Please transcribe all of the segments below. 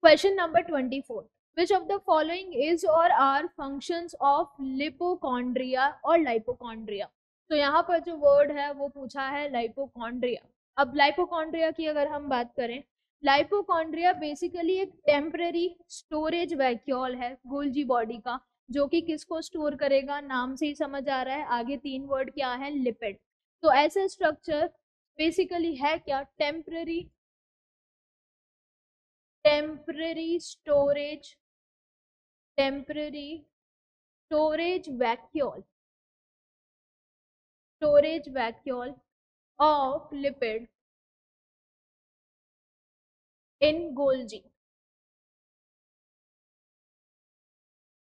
Question number 24, which of the following is or are functions of lipochondria और लाइपोकॉन्ड्रिया। तो यहाँ पर जो वर्ड है वो पूछा है लाइपोकॉन्ड्रिया। अब लाइपोकॉन्ड्रिया की अगर हम बात करें, लाइपोकॉन्ड्रिया बेसिकली एक टेम्परेरी स्टोरेज वैक्यूल है गोल्जी बॉडी का, जो कि किसको स्टोर करेगा, नाम से ही समझ आ रहा है। आगे तीन वर्ड क्या है, लिपिड। तो ऐसा स्ट्रक्चर बेसिकली है क्या, temporary storage vacuole of lipid in Golgi।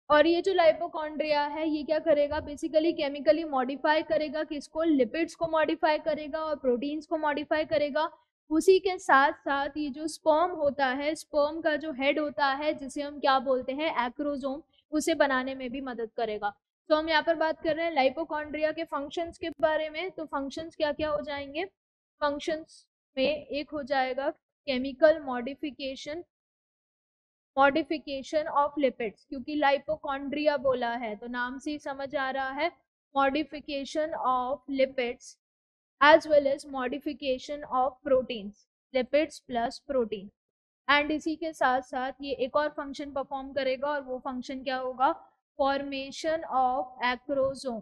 और ये जो लाइपोकॉन्ड्रिया है ये क्या करेगा, बेसिकली केमिकली मॉडिफाई करेगा, किसको, लिपिड्स को मॉडिफाई करेगा और प्रोटीन्स को मॉडिफाई करेगा। उसी के साथ साथ ये जो स्पर्म होता है, स्पर्म का जो हेड होता है जिसे हम क्या बोलते हैं, एक्रोसोम, उसे बनाने में भी मदद करेगा। तो हम यहाँ पर बात कर रहे हैं लाइपोकॉन्ड्रिया के फंक्शंस के बारे में। तो फंक्शंस क्या क्या हो जाएंगे, फंक्शंस में एक हो जाएगा केमिकल मॉडिफिकेशन ऑफ लिपिड्स, क्योंकि लाइपोकॉन्ड्रिया बोला है तो नाम से ही समझ आ रहा है, modification of lipids as well as modification of proteins, lipids plus protein. And इसी के साथ साथ ये एक और फंक्शन परफॉर्म करेगा, और वो फंक्शन क्या होगा, formation of acrosome,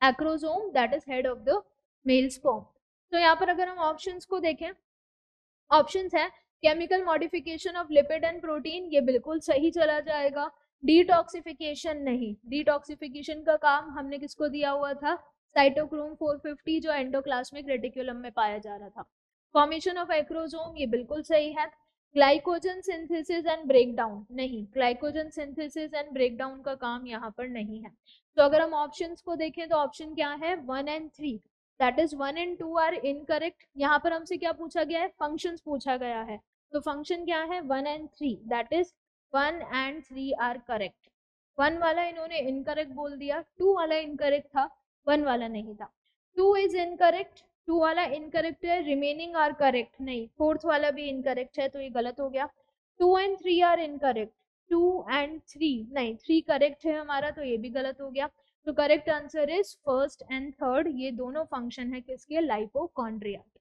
acrosome that is head of the mail sperm. तो यहाँ पर अगर हम ऑप्शंस को देखें, ऑप्शंस है chemical modification of lipid and protein, ये बिल्कुल सही चला जाएगा। डिटॉक्सिफिकेशन नहीं, डिटॉक्सिफिकेशन का काम हमने किसको दिया हुआ था, साइटोक्रोम 450, जो एंडोप्लाज्मिक रेटिकुलम में पाया जा रहा था। फॉर्मेशन ऑफ एक्रोसोम, ये बिल्कुल सही है। ग्लाइकोजन सिंथेसिस एंड ब्रेकडाउन नहीं, ग्लाइकोजन सिंथेसिस एंड ब्रेकडाउन का काम यहाँ पर नहीं है। तो अगर हम ऑप्शंस को देखें तो ऑप्शन क्या है, 1 and 3, that is 1 and 2 are incorrect. यहाँ पर हमसे क्या पूछा गया है, फंक्शंस पूछा गया है। तो फंक्शन क्या है, 1 and 3, that is 1 and 3 are correct. 1 वाला इन्होंने इनकरेक्ट बोल दिया, 2 वाला इनकरेक्ट था, 1 वाला नहीं था। 2 इज इनकरेक्ट, 2 वाला इनकरेक्ट है, रिमेनिंग आर करेक्ट नहीं, 4th वाला भी इनकरेक्ट है, तो ये गलत हो गया। 2 and 3 आर इनकरेक्ट, 2 and 3 नहीं, 3 करेक्ट है हमारा, तो ये भी गलत हो गया। तो correct answer is 1st and 3rd, ये दोनों फंक्शन है किसके, लाइपोकॉन्ड्रिया के।